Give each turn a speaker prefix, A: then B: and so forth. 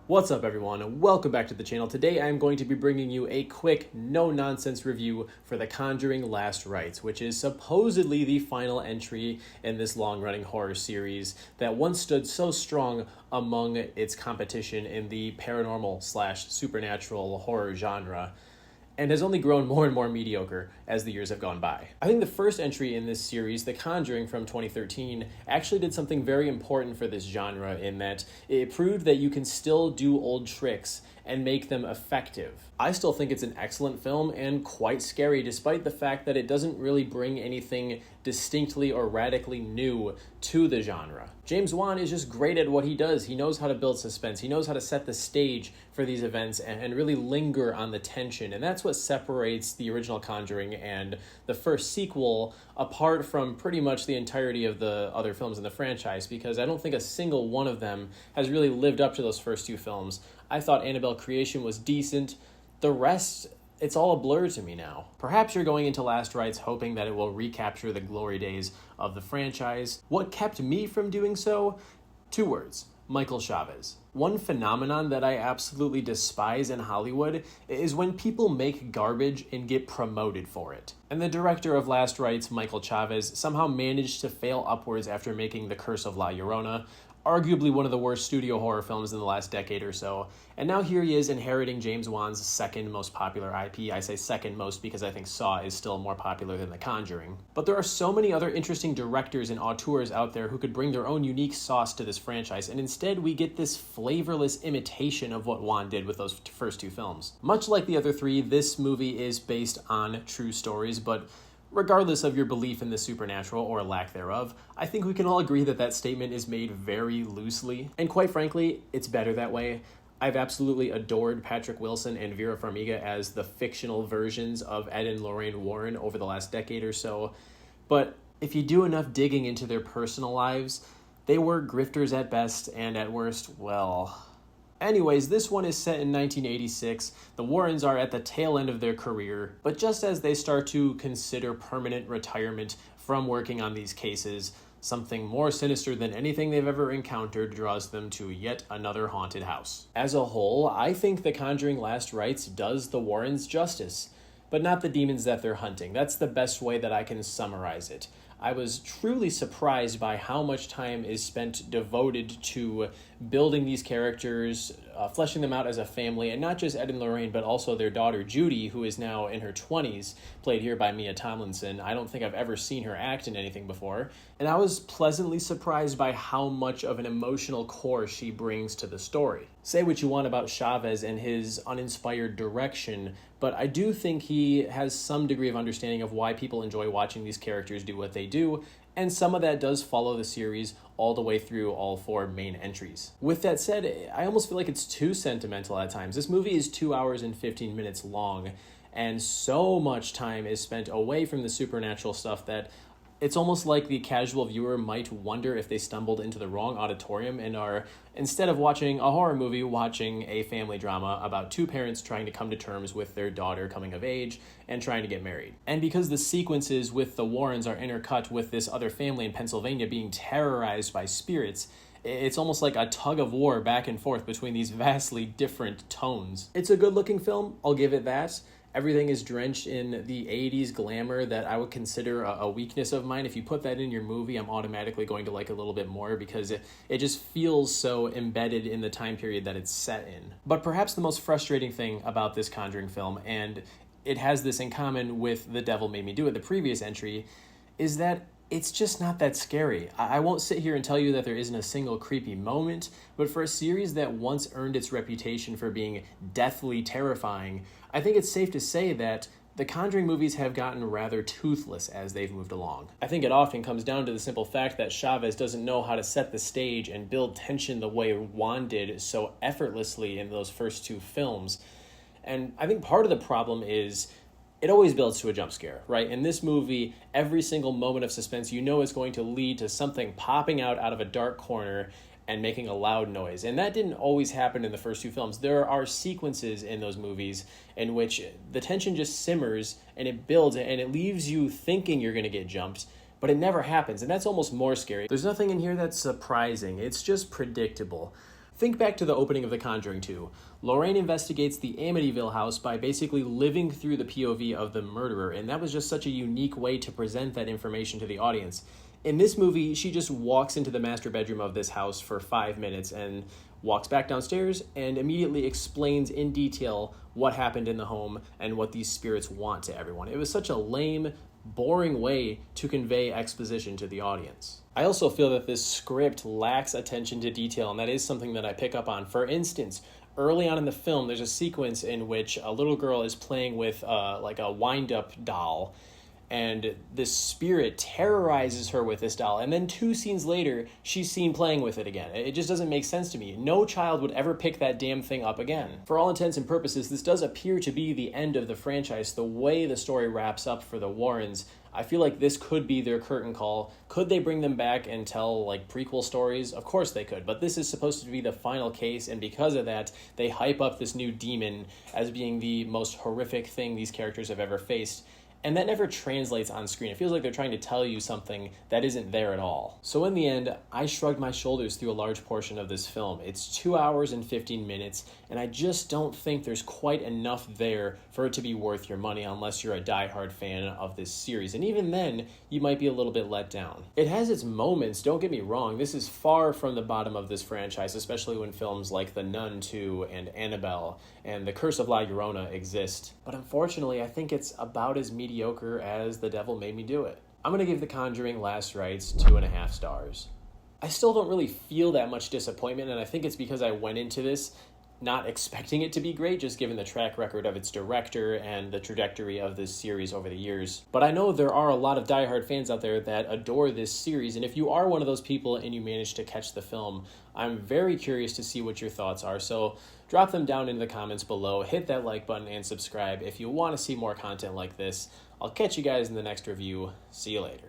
A: What's up everyone, welcome back to the channel. Today I'm going to be bringing you a quick, no-nonsense review for The Conjuring Last Rites, which is supposedly the final entry in this long-running horror series that once stood so strong among its competition in the paranormal/supernatural horror genre, and has only grown more and more mediocre as the years have gone by. I think the first entry in this series, The Conjuring from 2013, actually did something very important for this genre in that it proved that you can still do old tricks and make them effective. I still think it's an excellent film and quite scary, despite the fact that it doesn't really bring anything distinctly or radically new to the genre. James Wan is just great at what he does. He knows how to build suspense. He knows how to set the stage for these events and really linger on the tension. And that's what separates the original Conjuring and the first sequel apart from pretty much the entirety of the other films in the franchise, because I don't think a single one of them has really lived up to those first two films. I thought Annabelle Creation was decent. The rest, it's all a blur to me now. Perhaps you're going into Last Rites hoping that it will recapture the glory days of the franchise. What kept me from doing so? 2 words: Michael Chavez. One phenomenon that I absolutely despise in Hollywood is when people make garbage and get promoted for it. And the director of Last Rites, Michael Chavez, somehow managed to fail upwards after making The Curse of La Llorona, arguably one of the worst studio horror films in the last decade or so. And now here he is inheriting James Wan's second most popular IP. I say second most because I think Saw is still more popular than The Conjuring. But there are so many other interesting directors and auteurs out there who could bring their own unique sauce to this franchise, and instead we get this flavorless imitation of what Wan did with those first 2 films. Much like the other 3, this movie is based on true stories, but regardless of your belief in the supernatural or lack thereof, I think we can all agree that that statement is made very loosely. And quite frankly, it's better that way. I've absolutely adored Patrick Wilson and Vera Farmiga as the fictional versions of Ed and Lorraine Warren over the last decade or so. But if you do enough digging into their personal lives, they were grifters at best, and at worst, well... Anyways, this one is set in 1986. The Warrens are at the tail end of their career, but just as they start to consider permanent retirement from working on these cases, something more sinister than anything they've ever encountered draws them to yet another haunted house. As a whole, I think The Conjuring Last Rites does the Warrens justice, but not the demons that they're hunting. That's the best way that I can summarize it. I was truly surprised by how much time is spent devoted to building these characters, fleshing them out as a family, and not just Ed and Lorraine, but also their daughter Judy, who is now in her 20s, played here by Mia Tomlinson. I don't think I've ever seen her act in anything before, and I was pleasantly surprised by how much of an emotional core she brings to the story. Say what you want about Chavez and his uninspired direction, but I do think he has some degree of understanding of why people enjoy watching these characters do what they do, and some of that does follow the series all the way through all 4 main entries. With that said, I almost feel like it's too sentimental at times. This movie is 2 hours and 15 minutes long, and so much time is spent away from the supernatural stuff that it's almost like the casual viewer might wonder if they stumbled into the wrong auditorium and are, instead of watching a horror movie, watching a family drama about 2 parents trying to come to terms with their daughter coming of age and trying to get married. And because the sequences with the Warrens are intercut with this other family in Pennsylvania being terrorized by spirits, it's almost like a tug of war back and forth between these vastly different tones. It's a good-looking film, I'll give it that. Everything is drenched in the 80s glamour that I would consider a weakness of mine. If you put that in your movie, I'm automatically going to like it a little bit more because it just feels so embedded in the time period that it's set in. But perhaps the most frustrating thing about this Conjuring film, and it has this in common with The Devil Made Me Do It, the previous entry, is that it's just not that scary. I won't sit here and tell you that there isn't a single creepy moment, but for a series that once earned its reputation for being deathly terrifying, I think it's safe to say that the Conjuring movies have gotten rather toothless as they've moved along. I think it often comes down to the simple fact that Chavez doesn't know how to set the stage and build tension the way Wan did so effortlessly in those first 2 films. And I think part of the problem is it always builds to a jump scare, right? In this movie, every single moment of suspense you know is going to lead to something popping out of a dark corner and making a loud noise. And that didn't always happen in the first 2 films. There are sequences in those movies in which the tension just simmers and it builds and it leaves you thinking you're going to get jumped, but it never happens. And that's almost more scary. There's nothing in here that's surprising. It's just predictable. Think back to the opening of The Conjuring 2. Lorraine investigates the Amityville house by basically living through the POV of the murderer, and that was just such a unique way to present that information to the audience. In this movie, she just walks into the master bedroom of this house for 5 minutes and walks back downstairs and immediately explains in detail what happened in the home and what these spirits want to everyone. It was such a lame, boring way to convey exposition to the audience. I also feel that this script lacks attention to detail, and that is something that I pick up on. For instance, early on in the film, there's a sequence in which a little girl is playing with like a wind-up doll, and this spirit terrorizes her with this doll, and then 2 scenes later, she's seen playing with it again. It just doesn't make sense to me. No child would ever pick that damn thing up again. For all intents and purposes, this does appear to be the end of the franchise. The way the story wraps up for the Warrens, I feel like this could be their curtain call. Could they bring them back and tell like prequel stories? Of course they could, but this is supposed to be the final case, and because of that, they hype up this new demon as being the most horrific thing these characters have ever faced. And that never translates on screen. It feels like they're trying to tell you something that isn't there at all. So in the end, I shrugged my shoulders through a large portion of this film. It's 2 hours and 15 minutes, and I just don't think there's quite enough there for it to be worth your money unless you're a diehard fan of this series. And even then, you might be a little bit let down. It has its moments, don't get me wrong. This is far from the bottom of this franchise, especially when films like The Nun 2 and Annabelle and The Curse of La Llorona exist. But unfortunately, I think it's about as mediocre as The Devil Made Me Do It. I'm going to give The Conjuring Last Rites 2.5 stars. I still don't really feel that much disappointment, and I think it's because I went into this not expecting it to be great, just given the track record of its director and the trajectory of this series over the years. But I know there are a lot of diehard fans out there that adore this series, and if you are one of those people and you managed to catch the film, I'm very curious to see what your thoughts are. So drop them down in the comments below, hit that like button, and subscribe if you want to see more content like this. I'll catch you guys in the next review. See you later.